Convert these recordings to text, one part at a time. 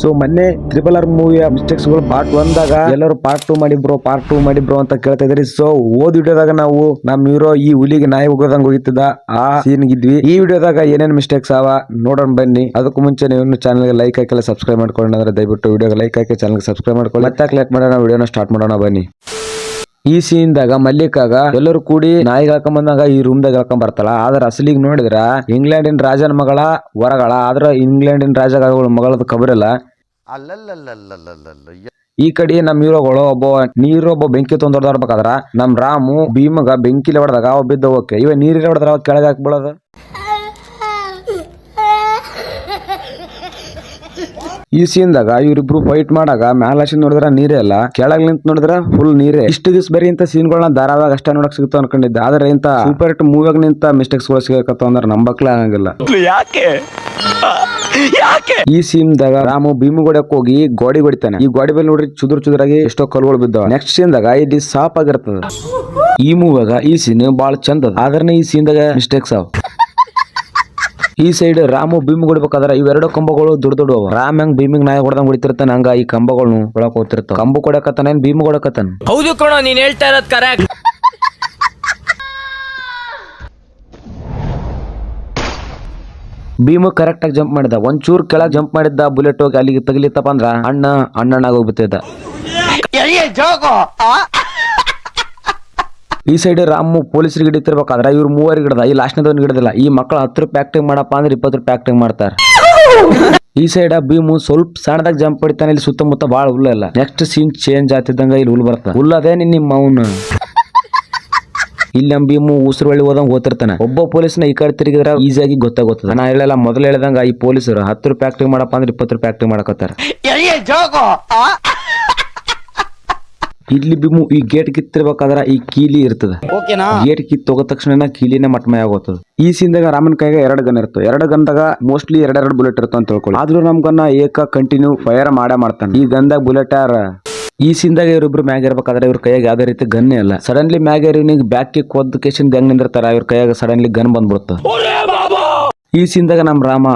So ಮೊನ್ನೆ RRR ಮೂವಿಯ mistakes ಗಳು part 1 ದಾಗ ಎಲ್ಲರೂ ಪಾರ್ಟ್ 2 ಮಾಡಿ ಬ್ರೋ ಅಂತ ಕೇಳ್ತಾ ಇದ್ರಿ. ಸೊ ಓದ್ ವಿಡಿಯೋದಾಗ ನಾವು ನಮ್ ಹೀರೋ ಈ ಹುಲಿಗೆ ನಾಯಿ ಹೋಗೋದಂಗ್ ಹೋಗಿತ್ತಿದ್ದ ಆ ಸೀನ್ ಗಿದ್ವಿ. ಈ ವಿಡಿಯೋದಾಗ ಏನೇನ್ ಮಿಸ್ಟೇಕ್ಸ್ ಅವ ನೋಡೋಣ ಬನ್ನಿ. ಅದಕ್ಕೂ ಮುಂಚೆ ನೀವು ಚಾನಲ್ ಗೆ ಲೈಕ್ ಹಾಕಿಲ್ಲ ಸಬ್ಸ್ಕ್ರೈಬ್ ಮಾಡ್ಕೊಂಡು ಅಂದ್ರೆ ದಯವಿಟ್ಟು ವಿಡಿಯೋಗೆ ಲೈಕ್ ಹಾಕಿ ಚಾನಲ್ ಗೆ ಸಬ್ಸ್ಕ್ರೈಬ್ ಮಾಡ್ಕೊಳ್ಳಿ. ಮತ್ತೆ ಲೇಟ್ ಮಾಡೋಣ, ವಿಡಿಯೋನ ಸ್ಟಾರ್ಟ್ ಮಾಡೋಣ ಬನ್ನಿ. ಈ ಸೀನ್ ದಾಗ ಮಲ್ಲಿಕಾಗ ಎಲ್ಲರೂ ಕೂಡಿ ನಾಯಿಗೆ ಹಾಕೊಂಡ್ ಬಂದಾಗ ಈ ರೂಮ್ ದಾಗ ಹಾಕೊಂಡ್ ಬರ್ತಾಳ. ಆದ್ರ ಅಸಲಿಗೆ ನೋಡಿದ್ರ ಇಂಗ್ಲೆಂಡಿನ ರಾಜನ ಮಗಳ ಹೊರಗಳ, ಆದ್ರ ಇಂಗ್ಲೆಂಡಿನ ರಾಜ ಮಗಳದ ಖಬರಿಲ್ಲ. ಈ ಕಡೆ ನಮ್ ಹೀರೋಗಳು ಒಬ್ಬ ಬೆಂಕಿ ತೊಂದರ್ಬೇಕಾದ್ರ ನಮ್ ರಾಮು ಭೀಮಗ ಬೆಂಕಿಲಿ ಹೊಡೆದಾಗ ಅವ ಬಿದ್ದ ಹೋಗಕ್ಕೆ, ಇವ ನೀರಿನ ಹೊಡೆದ್ರ ಅವ ಕೆಳಗೆ ಹಾಕ್ಬಿಡೋದು. ಈ ಸೀನ್ದಾಗ ಇವ್ರಿಬ್ರು ಫೈಟ್ ಮಾಡಾಗ ಮ್ಯಾಲಾಶಿಂದ ನೋಡಿದ್ರ ನೀರೇ ಅಲ್ಲ, ಕೆಳಗ್ ನಿಂತ ನೋಡಿದ್ರ ಫುಲ್ ನೀರೇ. ಇಷ್ಟು ದಿವಸ ಬರೀ ಇಂತ ಸೀನ್ಗಳನ್ನ ಧಾರಾವಾಗ ಅಷ್ಟ ನೋಡಕ್ ಸಿಗ್ತಾವ ಅನ್ಕೊಂಡಿದ್ದೆ. ಆದ್ರೆ ಇಂತ ಸೂಪರ್ ಹಿಟ್ ಮೂವಿಯಾಗ ನಿಂತ ಮಿಸ್ಟೇಕ್ಸ್ ಗಳು ಸಿಗಕತ್ತ ಅಂದ್ರೆ ನಂಬಕ್ಲೇ ಆಗಂಗಿಲ್ಲ. ಈ ಸೀನ್ ದಾಗ ರಾಮು ಭೀಮು ಹೊಡ್ಯಕ್ ಹೋಗಿ ಗೋಡಿ ಹೊಡಿತಾನೆ. ಈ ಗೋಡಿ ಮೇಲೆ ನೋಡ್ರಿ ಚುದುರಾಗಿ ಎಷ್ಟೋ ಕಲ್ಗಳು ಬಿದ್ದಾವ. ನೆಕ್ಸ್ಟ್ ಸೀನ್ ದಾಗ ಇಲ್ಲಿ ಸಾಪ್ ಆಗಿರ್ತದ. ಈ ಮೂವಿಯಾಗ ಈ ಸೀನ್ ಬಾಳ ಚಂದ ಅದ, ಆದ್ರೆ ಈ ಸೀನ್ ದಾಗ ಮಿಸ್ಟೇಕ್ಸ್ ಅವ. ಈ ಸೈಡ್ ರಾಮು ಭೀಮ್ ಹೊಡಿಬೇಕಾದ್ರೆ ಇವೆರಡು ಕಂಬಗಳು ದೊಡ್ಡ ರಾಮ್ ಹೆಂಗ್ ಭೀಮಿಗ್ ನಾಯಿ ಹೊಡೆದಂಗ್ ಹೊಡಿತಿರ್ತಾನ, ಹಂಗ ಈ ಕಂಬಗಳನ್ನು ಒಳಕ್ ಹೋಗ್ತಿರ್ತಾವ. ಕಂಬ ಕೊಡಕತ್ತಾನ ಏನ್ ಭೀಮ್ ಕೊಡಕತ್ತಾನ? ಹೌದು ಕಣೋ, ನೀನ್ ಹೇಳ್ತಾ ಇರೋದ್ ಕರೆಕ್ಟ್. ಭೀಮ್ ಕರೆಕ್ಟ್ ಆಗಿ ಜಂಪ್ ಮಾಡಿದ. ಒಂಚೂರ್ ಕೆಳಗ್ ಜಂಪ್ ಮಾಡಿದ್ದ, ಬುಲೆಟ್ ಹೋಗಿ ಅಲ್ಲಿಗೆ ತಗಲಿತ್ತಪ್ಪ ಅಂದ್ರ ಅಣ್ಣನಾಗ ಹೋಗ್ಬಿಟ್ಟಿದ್ದ. ಈ ಸೈಡ್ ರಾಮು ಪೊಲೀಸರಿಗೆ ಹಿಡಿತಿರ್ಬೇಕಾದ್ರೆ ಇವ್ರು ಮೂವರಿಗೆ ಹಿಡ್ದ, ಈ ಲಾಸ್ಟ್ನದವ್ರಿಗೆ ಹಿಡ್ದಿಲ್ಲ. ಈ ಮಕ್ಕಳು 10 ರೂಪಾಯಿ ಆಕ್ಟಿಂಗ್ ಮಾಡಪ್ಪ ಅಂದ್ರೆ 20 ರೂಪಾಯಿ ಆಕ್ಟಿಂಗ್ ಮಾಡ್ತಾರ. ಈ ಸೈಡ್ ಭೀಮು ಸ್ವಲ್ಪ ಸಣ್ಣದಾಗ ಜಂಪ್ ಹೊಡಿತಾನೆ. ಇಲ್ಲಿ ಸುತ್ತಮುತ್ತ ಬಾಳ ಹುಲ್ಲ ಇಲ್ಲ. ನೆಕ್ಸ್ಟ್ ಸೀನ್ ಚೇಂಜ್ ಆಗ್ತಿದ್ದಂಗ ಇಲ್ಲಿ ಹುಲ್ ಬರ್ತಾನ. ಹುಲ್ಲದೇ ನಿಮ್ಮ ಮೌನ. ಇಲ್ಲಿ ನಮ್ ಭೀಮು ಉಸಿರು ಒಳ್ಳಿ ಹೋದಂಗ ಓದ್ತಿರ್ತಾನೆ. ಒಬ್ಬ ಪೊಲೀಸ್ನ ಈ ಕಡೆ ತಿರುಗಿದ್ರ ಈಸಿಯಾಗಿ ಗೊತ್ತಾಗೋತದ. ನಾ ಹೇಳಲ್ಲ ಮೊದಲು ಹೇಳ್ದಂಗ ಈ ಪೊಲೀಸರು 10 ರೂಪಾಯಿ ಆಕ್ಟಿಂಗ್ ಮಾಡಪ್ಪ ಅಂದ್ರೆ 20 ರೂಪಾಯಿ ಆಕ್ಟಿಂಗ್ ಮಾಡಕತ್ತಾರ. ಇಲ್ಲಿ ಭೀಮು ಈ ಗೇಟ್ ಕಿತ್ತಿರ್ಬೇಕಾದ್ರ ಈ ಕೀಲಿ ಇರ್ತದ. ಗೇಟ್ ಕಿತ್ ಹೋದ ತಕ್ಷಣ ಕೀಲಿನ ಮಟ್ಮಯ ಆಗೋತದ. ಈ ಸೀನ್ದಾಗ ರಾಮನ್ ಕೈಗೆ 2 ಗನ್ ಇರ್ತವೆ. 2 ಗನ್ದಾಗ ಮೋಸ್ಟ್ಲಿ 2 ಬುಲೆಟ್ ಇರ್ತಾವ ಅಂತ ತಿಳ್ಕೊಳ್ಳಿ. ಆದ್ರೂ ನಮ್ ಗನ್ನ ಕಂಟಿನ್ಯೂ ಫೈರ್ ಮಾಡ್ತಾನೆ. ಈ ಗನ್ದಾಗ ಬುಲೆಟ್ ಯಾರ? ಈ ಸೀನ್ದಾಗ ಇವರಿಬ್ರು ಮ್ಯಾಗ ಇರ್ಬೇಕಾದ್ರೆ ಇವ್ರ ಕೈಯಾಗ ಯಾವ್ದೇ ರೀತಿ ಗನ್ನೇ ಇಲ್ಲ. ಸಡನ್ಲಿ ಮ್ಯಾಗ ಇವ್ನಿಗೆ ಬ್ಯಾಕ್ ಕಿಕ್ ಒದ್ದು ಕೇಶನ್ ಹೆಂಗ್ ನಿಂದಿರ್ತಾರ, ಇವ್ರ ಕೈಯಾಗ ಸಡನ್ಲಿ ಗನ್ ಬಂದ್ಬಿಡುತ್ತ. ಈ ಸೀನ್ದಾಗ ನಮ್ ರಾಮ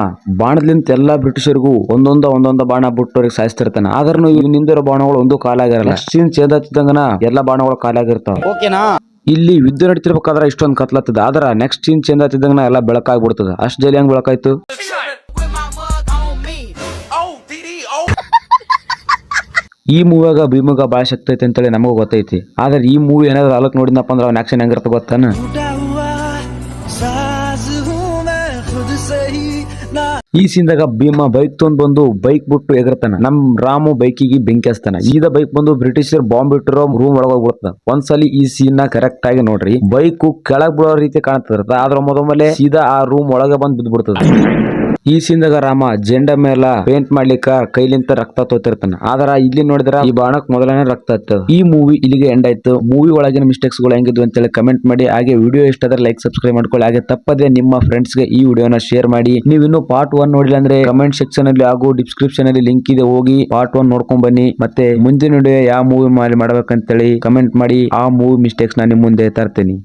ಬಾಣದ್ಲಿಂತ ಎಲ್ಲಾ ಬ್ರಿಟಿಷರಿಗೂ ಒಂದೊಂದ ಬಾಣ ಬಿಟ್ಟು ಅವ್ರಿಗೆ ಸಾಯಿಸ್ತಿರ್ತಾನೆ. ಆದ್ರೂ ಇವ್ ನಿಂದಿರೋ ಬಾಣಗಳು ಒಂದು ಕಾಲಾಗಿರಲ್ಲ. ಸೀನ್ ಚೇಂಜ್ ಆಗ್ತಿದ್ದಂಗನ ಎಲ್ಲಾ ಬಾಣಗಳು ಕಾಲಾಗಿರ್ತಾವ. ಇಲ್ಲಿ ಯುದ್ಧ ನಡೀತಿರ್ಬೇಕಾದ್ರೆ ಇಷ್ಟೊಂದು ಕತ್ಲತ್ತದ. ಆದ್ರ ನೆಕ್ಸ್ಟ್ ಸೀನ್ ಚೇಂಜ್ ಆಗ್ತಿದ್ದಂಗ ಎಲ್ಲಾ ಬೆಳಕಾಗ್ಬಿಡ್ತದ. ಅಷ್ಟ್ ಜಲ್ದಿ ಹೆಂಗ್ ಬೆಳಕಾಯ್ತು? ಈ ಮೂವಿಯಾಗ ಭೀಮಗ ಬಾಳ ಶಕ್ತಿ ಐತಿ ಅಂತೇಳಿ ನಮಗೂ ಗೊತ್ತೈತಿ. ಆದ್ರೆ ಈ ಮೂವಿ ಏನಾದ್ರು ಅಲಕ್ ನೋಡಿದಪ್ಪ ಅಂದ್ರೆ ಅವ್ನ ಆಕ್ಷನ್ ಹೆಂಗಿರ್ತ ಗೊತ್ತಾನ? ಈ ಸೀನ್ದಾಗ ಭೀಮ ಬೈಕ್ ತೊಗೊಂಡ್ ಬಂದು ಬೈಕ್ ಬಿಟ್ಟು ಎಗರ್ತಾನ. ನಮ್ ರಾಮು ಬೈಕಿಗೆ ಬೆಂಕಿ ಹಚ್ತಾನ. ಸೀದಾ ಬೈಕ್ ಬಂದು ಬ್ರಿಟಿಷರ್ ಬಾಂಬ್ ಇಟ್ಟಿರೋ ರೂಮ್ ಒಳಗೆ ಹೋಗ್ಬಿಡ್ತದ. ಒಂದ್ಸಲಿ ಈ ಸೀನ್ ನ ಕರೆಕ್ಟ್ ಆಗಿ ನೋಡ್ರಿ. ಬೈಕ್ ಕೆಳಗ್ ಬೀಳೋ ರೀತಿ ಕಾಣ್ತಿರ್ತ, ಆದ್ರ ಮೊದಲೇ ಸೀದಾ ಆ ರೂಮ್ ಒಳಗೆ ಬಂದ್ ಬಿದ್ಬಿಡ್ತದ. ಈ ಸೀನ್ದಾಗ ರಾಮ ಜೆಂಡ ಮೇಲ ಪೇಂಟ್ ಮಾಡ್ಲಿಕ್ಕ ಕೈಲಿಂತ ರಕ್ತ ತೋತಿರ್ತಾನ. ಆದ್ರ ಇಲ್ಲಿ ನೋಡಿದ್ರ ಈ ಬಾಣಕ್ ಮೊದಲನೇ ರಕ್ತ ಹತ್ತದ. ಈ ಮೂವಿ ಇಲ್ಲಿಗೆ ಎಂಡ್ ಆಯ್ತು. ಮೂವಿ ಒಳಗಿನ ಮಿಸ್ಟೇಕ್ಸ್ ಗಳು ಹೆಂಗಿದ್ವು ಅಂತೇಳಿ ಕಮೆಂಟ್ ಮಾಡಿ. ಹಾಗೆ ವಿಡಿಯೋ ಇಷ್ಟ ಆದ್ರೆ ಲೈಕ್ ಸಬ್ಸ್ಕ್ರೈಬ್ ಮಾಡ್ಕೊಳ್ಳಿ. ಹಾಗೆ ತಪ್ಪದೆ ನಿಮ್ಮ ಫ್ರೆಂಡ್ಸ್ ಗೆ ಈ ವಿಡಿಯೋನ ಶೇರ್ ಮಾಡಿ. ನೀವು ಇನ್ನು ಪಾರ್ಟ್ 1 ನೋಡಿಲ್ಲ ಅಂದ್ರೆ ಕಮೆಂಟ್ ಸೆಕ್ಷನ್ ಅಲ್ಲಿ ಹಾಗೂ ಡಿಸ್ಕ್ರಿಪ್ಷನ್ ಅಲ್ಲಿ ಲಿಂಕ್ ಇದೆ, ಹೋಗಿ ಪಾರ್ಟ್ 1 ನೋಡ್ಕೊಂಡ್ ಬನ್ನಿ. ಮತ್ತೆ ಮುಂದಿನ ವಿಡಿಯೋ ಯಾವ ಮೂವಿ ಮಾಡಬೇಕಂತೇಳಿ ಕಮೆಂಟ್ ಮಾಡಿ. ಆ ಮೂವಿ ಮಿಸ್ಟೇಕ್ಸ್ ನಾನು ನಿಮ್ ಮುಂದೆ ತರ್ತೀನಿ.